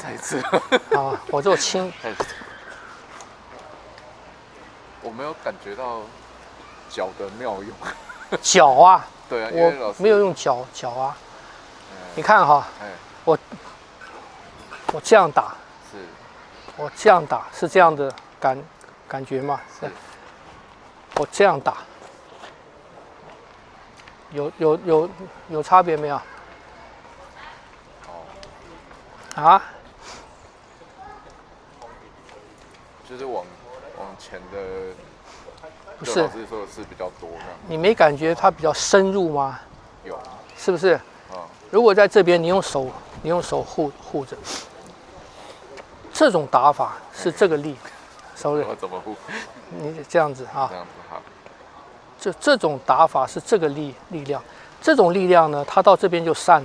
再一次。啊，我就轻。我没有感觉到脚的妙用。脚啊，对啊，因为老师我没有用脚啊。你看哈，我这样打，是，我这样打是这样的感觉吗？是。我这样打，有差别没有？啊？就是往前的，不是，老师说的是比较多这样。你没感觉它比较深入吗？有，是不是？如果在这边，你用手护着，这种打法是这个力，sorry，我怎么护？你这样子啊，这样子好。这种打法是这个力量，这种力量呢，它到这边就散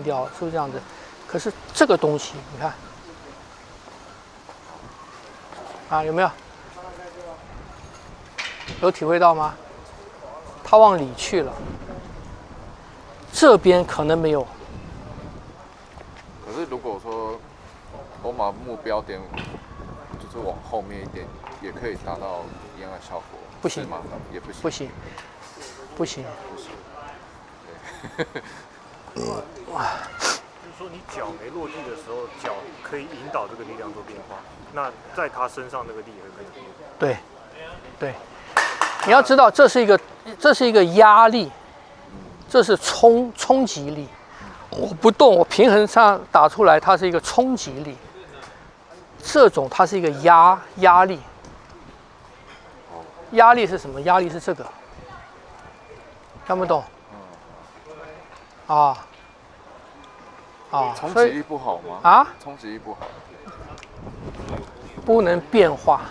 掉了，是不是这样子？可是这个东西，你看，啊，有没有？有体会到吗？它往里去了，这边可能没有。可是如果说我把目标点就是往后面一点，也可以达到一样的效果。不行吗？也不行。不行。不行。对。就是说，你脚没落地的时候，脚可以引导这个力量做变化。那在他身上，那个力也会跟着变。对，对。你要知道，这是一个压力，这是冲击力。我不动，我平衡上打出来，它是一个冲击力。这种它是一个压力。压力是什么？压力是这个，看不懂？啊，冲击力不好吗？啊，冲击力不好，不能变化，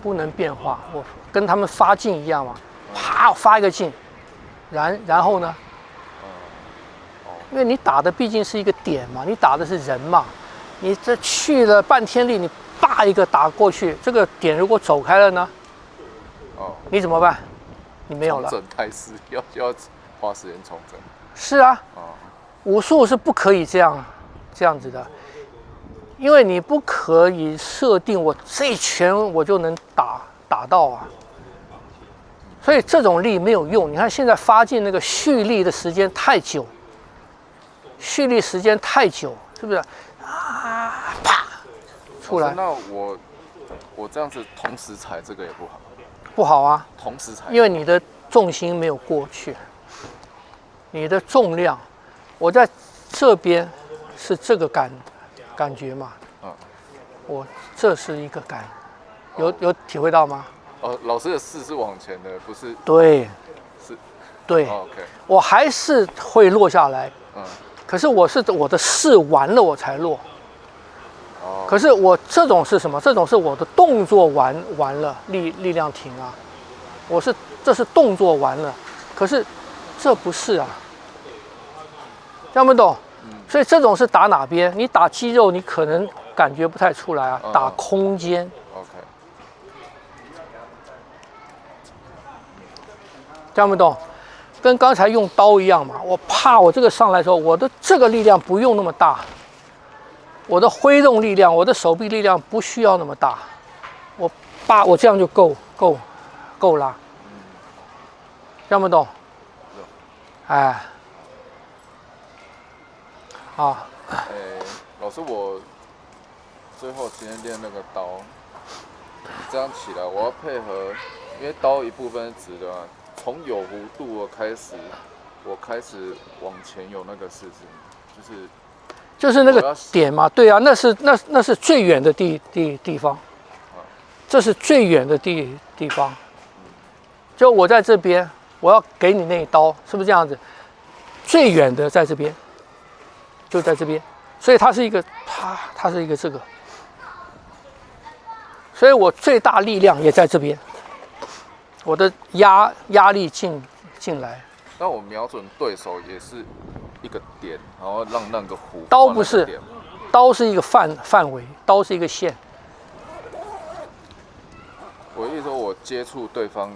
不能变化。我跟他们发劲一样嘛，啪发一个劲，然后呢？因为你打的毕竟是一个点嘛，你打的是人嘛，你这去了半天力，你叭一个打过去，这个点如果走开了呢？你怎么办？你没有了。重整态势要花时间重整。是啊，武术是不可以这样子的，因为你不可以设定我这一拳我就能打到啊，所以这种力没有用。你看现在发劲那个蓄力的时间太久，蓄力时间太久，是不是？啊，啪，出来。那我这样子同时踩这个也不好。不好啊，同时踩，因为你的重心没有过去，你的重量，我在这边是这个感觉嘛，我这是一个感，有体会到吗？老师的势是往前的，不是？对，是，对， OK， 我还是会落下来，可是我的势完了我才落。可是我这种是什么？这种是我的动作完了，力量停啊。这是动作完了，可是这不是啊，听不懂？所以这种是打哪边？你打肌肉，你可能感觉不太出来啊。打空间 ，OK， 听不懂？跟刚才用刀一样嘛。我这个上来的时候，我的这个力量不用那么大。我的挥动力量，我的手臂力量不需要那么大，我这样就够啦，听不懂？哎，啊。老师，我最后今天练那个刀，这样起来我要配合，因为刀一部分是直的嘛，从有弧度开始，我开始往前有那个势值，就是那个点嘛，对啊，那是最远的地方，这是最远的地方。就我在这边，我要给你那一刀，是不是这样子？最远的在这边，就在这边，所以它是一个它是一个这个，所以我最大力量也在这边，我的压力进来。那我瞄准对手也是一个点，然后让那个弧。刀不是，刀是一个范围，刀是一个线。我意思说，我接触对方，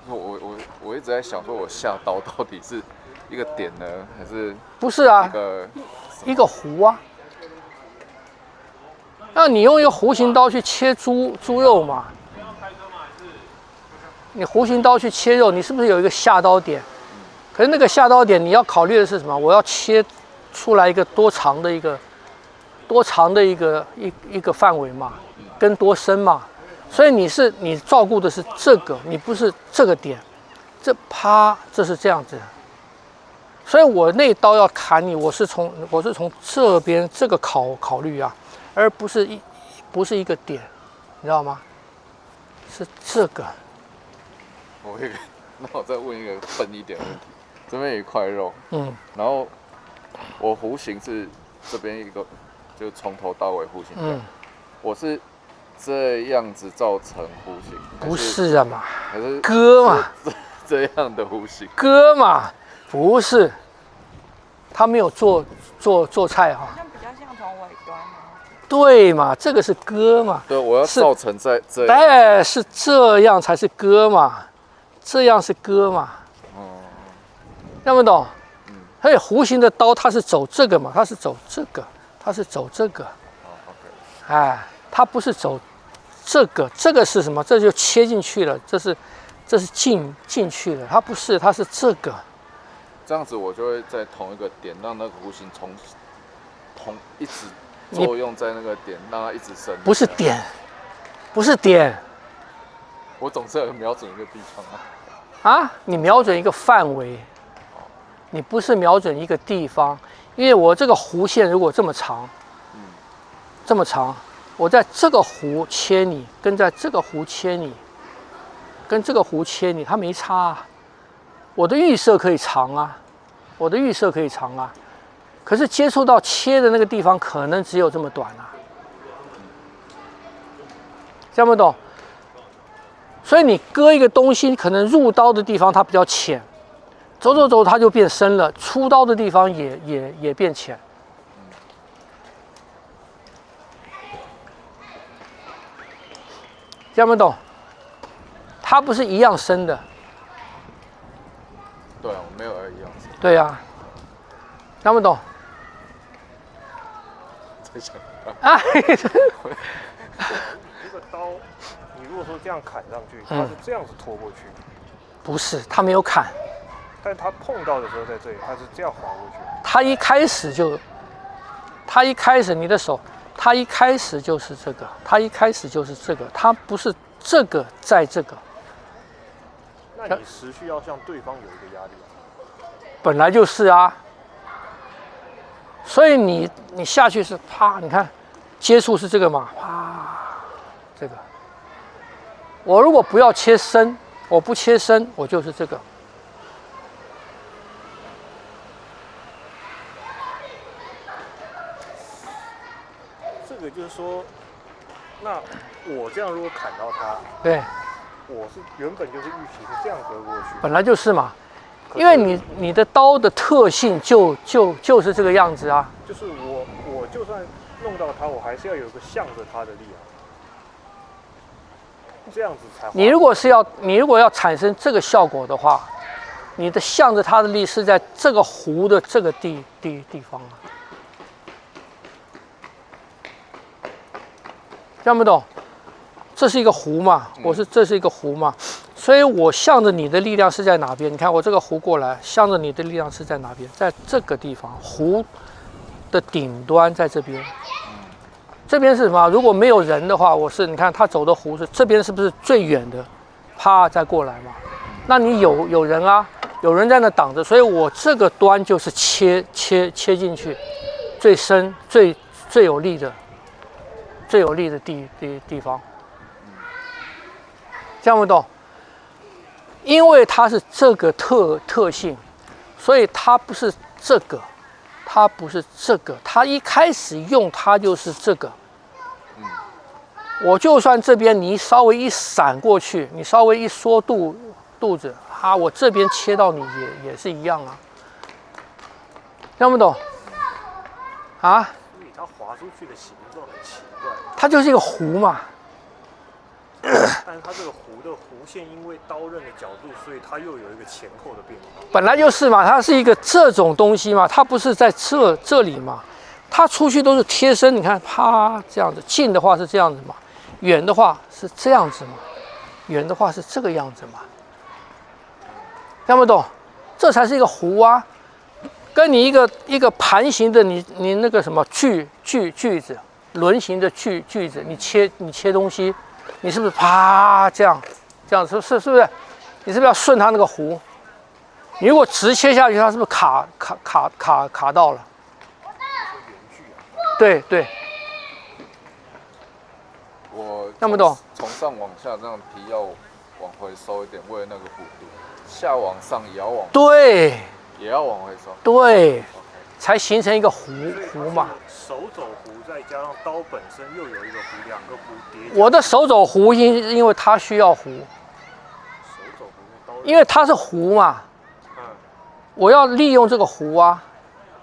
我一直在想说，我下刀到底是一个点呢，还是不是啊？一个一个弧啊。那你用一个弧形刀去切猪肉嘛？你弧形刀去切肉，你是不是有一个下刀点？可是那个下刀点，你要考虑的是什么？我要切出来一个多长的一个范围嘛，跟多深嘛。所以你照顾的是这个，你不是这个点。这啪，这是这样子。所以我那刀要砍你，我是从这边这个考虑啊，而不是一个点，你知道吗？是这个。那我再问一个笨一点的问题，这边有一块肉，然后我弧形是这边一个，就从头到尾弧形，我是这样子造成弧形，不是啊嘛，还是割嘛，这样的弧形，割嘛，不是，他没有做菜哈，那比较像从尾端。对嘛，这个是割嘛，对，我要造成在这样，哎，是这样才是割嘛。这样是割嘛？听不懂？所以弧形的刀它是走这个嘛，它是走这个，它是走这个。哎，它不是走这个，这个是什么？这就切进去了，这是进去了，它不是，它是这个。这样子我就会在同一个点让那个弧形一直作用在那个点，让它一直伸。不是点，不是点。我总是要瞄准一个地方啊。你瞄准一个范围，你不是瞄准一个地方，因为我这个弧线如果这么长，我在这个弧切你，跟在这个弧切你，跟这个弧切你，它没差啊。我的预设可以长啊，可是接触到切的那个地方，可能只有这么短啊，听不懂？所以你割一个东西，可能入刀的地方它比较浅，走它就变深了，出刀的地方也变浅。听不懂？它不是一样深的。对啊，我没有一样深。对呀，听不懂？在想这个刀。你如果说这样砍上去，它是这样子拖过去，不是，他没有砍，但他碰到的时候在这里，他是这样划过去。他一开始你的手，他一开始就是这个，他不是这个在这个。那你持续要向对方有一个压力啊。本来就是啊，所以你下去是啪，你看接触是这个嘛，啪，这个。我如果不要切深，我不切深，我就是这个。这个就是说，那我这样如果砍到它，对，我是原本就是预期是这样割过去，本来就是嘛，因为你的刀的特性就是这个样子啊。就是我就算弄到它，我还是要有一个向着它的力啊。这样子才。你如果要产生这个效果的话，你的向着它的力是在这个弧的这个地方啊。听不懂？这是一个弧嘛，这是一个弧嘛，所以我向着你的力量是在哪边？你看我这个弧过来，向着你的力量是在哪边？在这个地方，弧的顶端在这边。这边是什么？如果没有人的话，你看他走的弧是这边，是不是最远的？啪，再过来嘛。那你有人啊，有人在那挡着，所以我这个端就是切进去，最深、最有力的地方。听不懂？因为它是这个特性，所以它不是这个。它不是这个，它一开始用它就是这个。我就算这边你稍微一闪过去，你稍微一缩肚子，我这边切到你也是一样啊。听不懂？啊？所以它滑出去的形状很奇怪。它就是一个弧嘛。但是它这个弧的弧线因为刀刃的角度，所以它又有一个前后的变化。本来就是嘛，它是一个这种东西嘛，它不是在这里嘛，它出去都是贴身，你看啪这样子，近的话是这样子嘛，远的话是这样子嘛，远的话是这个样子嘛，听不懂？这才是一个弧啊，跟你一个盘形的你那个什么锯子，轮形的锯子，你切东西，你是不是啪这样是不是？你是不是要顺它那个弧？你如果直切下去，它是不是卡到了？对对。我听不懂？从上往下这样皮要往回收一点，为了那个弧度；下往上也要往对，也要往回收。对，才形成一个弧嘛。手肘弧再加上刀本身又有一个弧，两个弧叠。我的手肘弧因为它需要弧，手肘弧刀，因为它是弧嘛，我要利用这个弧啊，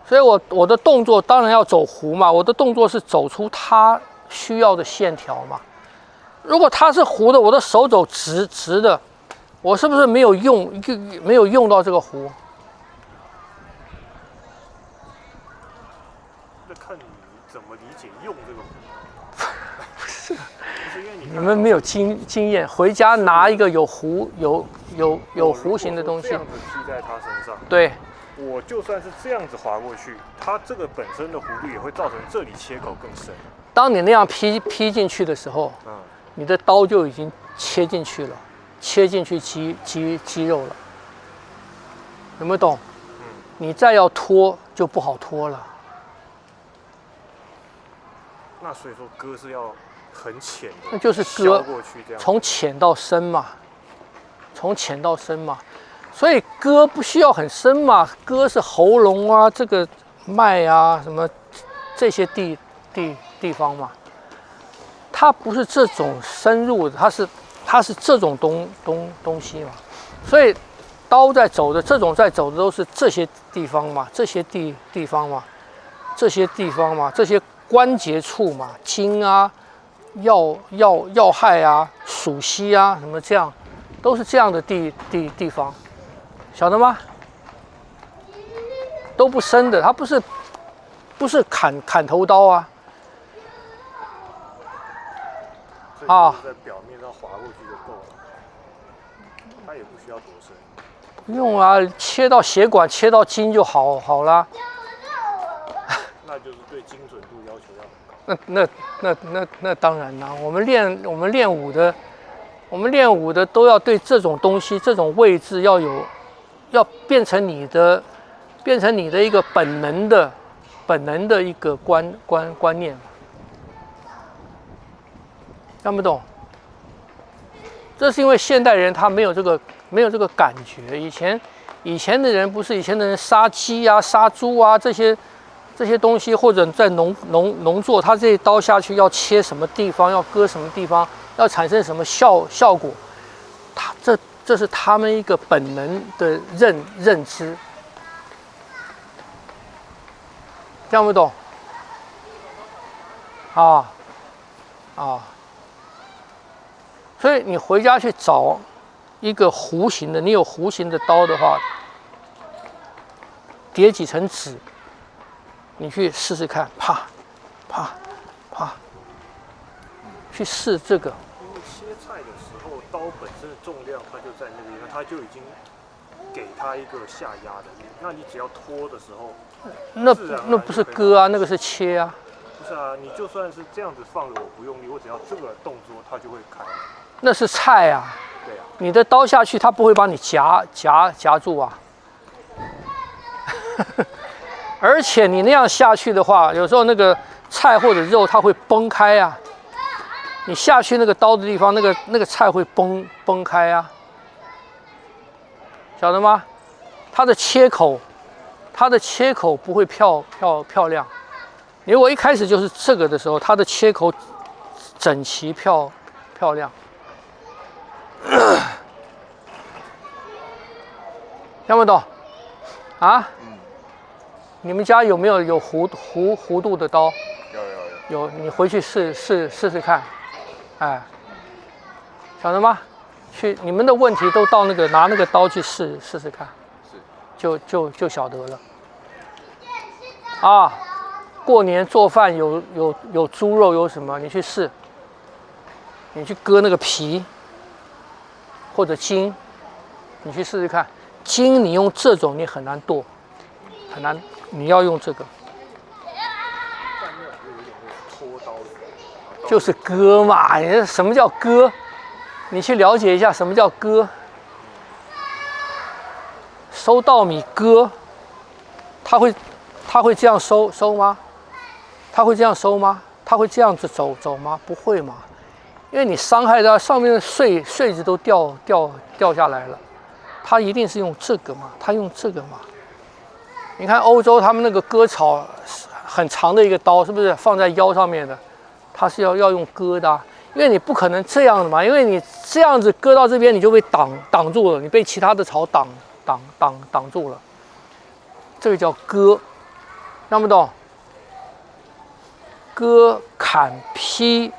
所以我的动作当然要走弧嘛，我的动作是走出它需要的线条嘛。如果它是弧的，我的手肘直的，我是不是没有用到这个弧？那看你怎么理解用这个弧。不是因为你们没有经验，回家拿一个有弧有弧形的东西，这样子劈在他身上。对。我就算是这样子划过去，它这个本身的弧度也会造成这里切口更深。当你那样劈进去的时候，你的刀就已经切进去了，切进去肌肉了，有没有懂？你再要脱就不好脱了。那所以说割是要很浅的，那就是割过去这样，从浅到深嘛，从浅到深嘛。所以割不需要很深嘛，割是喉咙啊，这个脉啊，什么这些地方嘛。它不是这种深入的，它是这种东西嘛。所以刀在走的，这种在走的都是这些地方嘛，这些地方嘛，这些地方嘛，这些关节处嘛，筋啊、要害啊、属膝啊，什么这样，都是这样的地方。晓得吗？都不深的，它不是砍头刀啊。在表面上划过去就够了，它也不需要多深。不用啊，切到血管、切到筋就好啦。那就是对精准度要求要很高。那当然啦，我们练武的都要对这种东西、这种位置要变成你的一个本能的一个观念，看不懂？这是因为现代人他没有这个感觉。以前的人不是，以前的人杀鸡啊、杀猪啊这些东西，或者在农作，他这一刀下去要切什么地方，要割什么地方，要产生什么效果，这是他们一个本能的认知，听不懂？所以你回家去找一个弧形的，你有弧形的刀的话，叠几层纸，你去试试看，啪，去试这个。因为切菜的时候，刀本身的重量它就在那边，它就已经给它一个下压的。那你只要拖的时候，那不是割啊，那个是切啊。不是啊，你就算是这样子放着，我不用力，我只要这个动作，它就会开。那是菜啊。对啊。你的刀下去，它不会把你夹住啊。而且你那样下去的话，有时候那个菜或者肉它会崩开啊。你下去那个刀的地方，那个菜会崩开啊，晓得吗？它的切口不会漂亮。如果一开始就是这个的时候，它的切口整齐漂亮。听不懂？啊？你们家有没有弧度的刀？有，你回去试试看。哎，晓得吗？去你们的问题都到那个拿那个刀去试试看，就晓得了。啊，过年做饭有猪肉有什么，你去试，你去割那个皮或者筋，你去试试看。筋你用这种你很难剁，很难，你要用这个。就是割嘛，你什么叫割？你去了解一下什么叫割。收稻米割，他会这样收吗？他会这样收吗？他会这样子走吗？不会嘛，因为你伤害到上面的穗子都掉下来了，他一定是用这个嘛，他用这个嘛。你看欧洲他们那个割草很长的一个刀，是不是放在腰上面的？它是要用割的啊，因为你不可能这样的嘛，因为你这样子割到这边，你就被挡住了，你被其他的草挡住了，这个叫割，听不懂？割、砍、劈、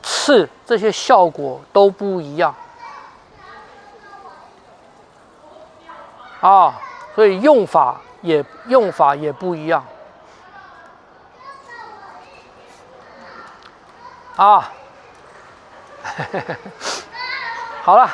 刺这些效果都不一样啊，所以用法也不一样。啊，好了。